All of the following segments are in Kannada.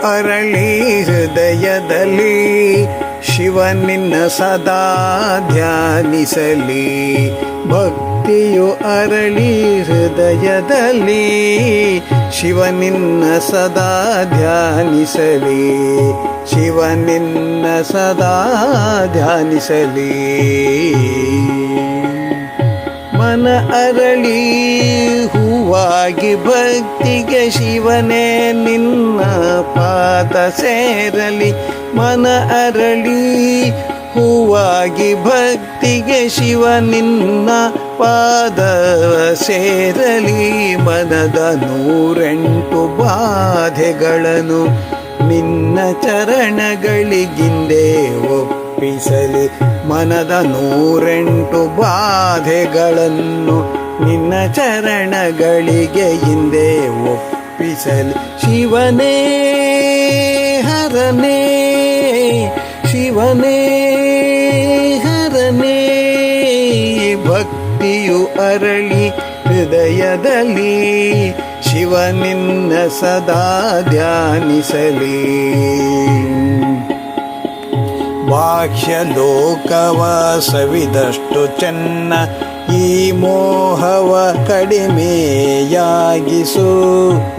ಅರಳಿ ಹೃದಯದಲ್ಲಿ ಶಿವ ನಿನ್ನ ಸದಾ ಧ್ಯಾನಿಸಲಿ. ಭಕ್ತಿಯು ಅರಳಿ ಹೃದಯದಲ್ಲಿ ಶಿವ ನಿನ್ನ ಸದಾ ಧ್ಯಾನಿಸಲಿ. ಶಿವ ನಿನ್ನ ಸದಾ ಧ್ಯಾನಿಸಲಿ. ಮನ ಅರಳಿ ಹೂವಾಗಿ ಭಕ್ತಿಗೆ ಶಿವನೇ ನಿನ್ನ ಪಾದ ಸೇರಲಿ. ಮನ ಅರಳಿ ಹೂವಾಗಿ ಭಕ್ತಿಗೆ ಶಿವ ನಿನ್ನ ಪಾದ ಸೇರಲಿ. ಮನದ 108 ಬಾಧೆಗಳನ್ನು ನಿನ್ನ ಚರಣಗಳಿಗಿಂದೆ ಒಪ್ಪಿಸಲಿ. ಮನದ 108 ಬಾಧೆಗಳನ್ನು ನಿನ್ನ ಚರಣಗಳಿಗೆ ಹಿಂದೆ ಒಪ್ಪಿಸಲಿ. ಶಿವನೇ ಹರನೇ, ಶಿವನೇ ಹರನೇ, ಭಕ್ತಿಯು ಅರಳಿ ಹೃದಯದಲ್ಲಿ ಶಿವ ನಿನ್ನ ಸದಾ ಧ್ಯಾನಿಸಲಿ. ಬಾಹ್ಯ ಲೋಕವ ಸವಿದಷ್ಟು ಚೆನ್ನ ಈ ಮೋಹವ ಕಡಿಮೆಯಾಗಿಸು.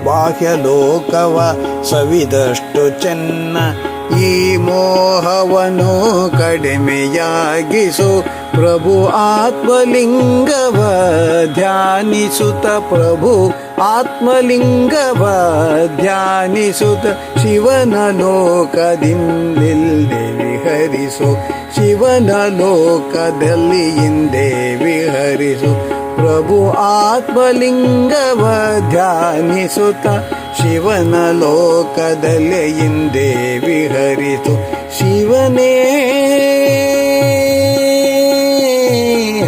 ಬಾಹ್ಯ ಲೋಕವ ಸವಿದಷ್ಟು ಚೆನ್ನ ಈ ಮೋಹವನ್ನು ಕಡಿಮೆಯಾಗಿಸು. ಪ್ರಭು ಆತ್ಮಲಿಂಗವ ಧ್ಯಾನಿಸುತ್ತ, ಪ್ರಭು ಆತ್ಮಲಿಂಗವ ಧ್ಯಾನಿಸುತ್ತ ಶಿವನ ಲೋಕದಿಂದಿಲ್ದೆ ವಿಹರಿಸು. ಶಿವನ ಲೋಕದಲ್ಲಿ ಹಿಂದೆ ವಿಹರಿಸು. ಪ್ರಭು ಆತ್ಮಲಿಂಗವ ಧ್ಯಾನಿಸುತ್ತ ಶಿವನ ಲೋಕದಲ್ಲಿ ಹಿಂದೆ ವಿಹರಿಸು. ಶಿವನೇ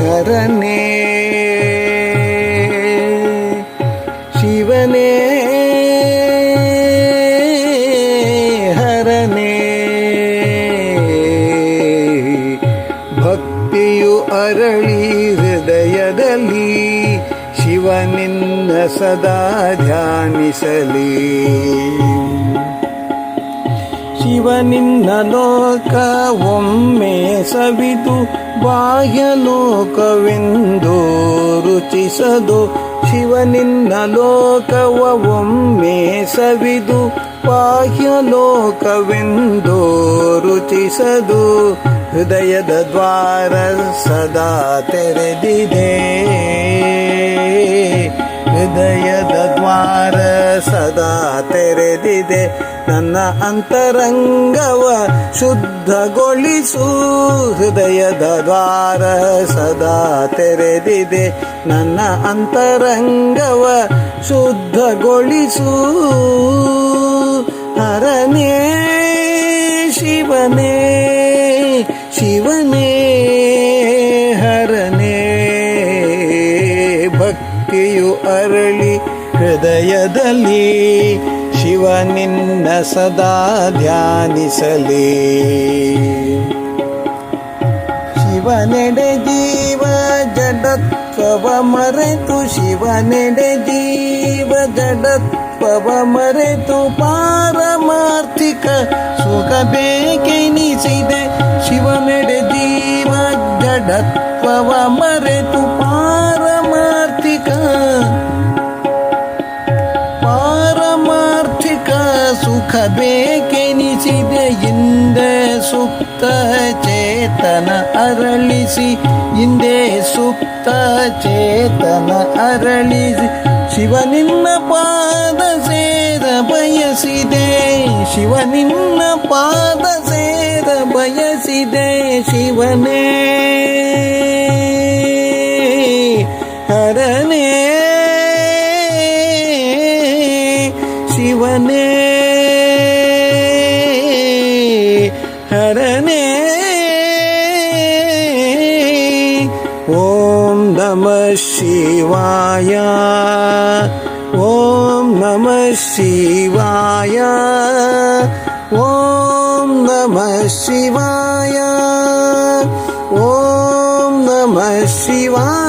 ಹರನೇ, ಶಿವನೇ ಹರನೇ, ಭಕ್ತಿಯು ಅರಳಿ ಹೃದಯದಲ್ಲಿ ಶಿವ ನಿನ್ನ ಸದಾ ಧ್ಯಾನಿಸಲಿ. ಶಿವ ನಿನ್ನ ಲೋಕ ಒಮ್ಮೆ ಸವಿದು ಬಾಹ್ಯ ಲೋಕವೆಂದು ರುಚಿಸದು. ಶಿವ ನಿನ್ನ ಲೋಕವ ಒಮ್ಮೆ ಸವಿದು ಬಾಹ್ಯ ಲೋಕವೆಂದು ರುಚಿಸದು. ಹೃದಯದ ದ್ವಾರ ಸದಾ ತೆರೆದಿದೆ, ಹೃದಯದ ದ್ವಾರ ಸದಾ ತೆರೆದಿದೆ. ನನ್ನ ಅಂತರಂಗವ ಶುದ್ಧಗೊಳಿಸು. ಹೃದಯದ ದ್ವಾರ ಸದಾ ತೆರೆದಿದೆ. ನನ್ನ ಅಂತರಂಗವ ಶುದ್ಧಗೊಳಿಸು. ಹರನೇ ಶಿವನೇ, ಶಿವನೇ ಹರನೇ, ಭಕ್ತಿಯು ಅರಳಿ ಹೃದಯದಲ್ಲಿ ಶಿವ ನಿನ್ನ ಸದಾ ಧ್ಯಾನಿಸಲಿ. ಶಿವನೆಡೆ ಜೀವ ಜಡತ್ವವ ಮರೆತು, ಶಿವನೆಡೆ ಜೀವ ಜಡತ್ವವ ಮರೆತು ಪಾರಮಾರ್ಥಿಕ ಸುಖ ಬೇಕೆನಿಸಿದೆ. ಶಿವನೆಡೆ ಜೀವ ಜಡತ್ವವ ಮರೆತು ಪಾರಮಾರ್ಥಿಕ ಸುಖ ಬೇಕೆನಿಸಿದೆ. ಹಿಂದೆ ಸುಪ್ತ ಚೇತನ ಅರಳಿಸಿ, ಹಿಂದೆ ಸುಪ್ತ ಚೇತನ ಅರಳಿಸಿ ಶಿವ ನಿನ್ನ ಪಾದ ಸೇರ ಬಯಸಿದೆ. ಶಿವ ನಿನ್ನ ಪಾದ ಸೇರ ಬಯಸಿದೆ. ಶಿವನೇ ಹರನೇ, ಶಿವನೇ ಹರನೇ. ಓಂ ನಮಃ ಶಿವಾಯ, ಓಂ ನಮಃ ಶಿವಾಯ, ಓಂ ನಮಃ ಶಿವಾಯ, ಓಂ ನಮಃ ಶಿವಾಯ.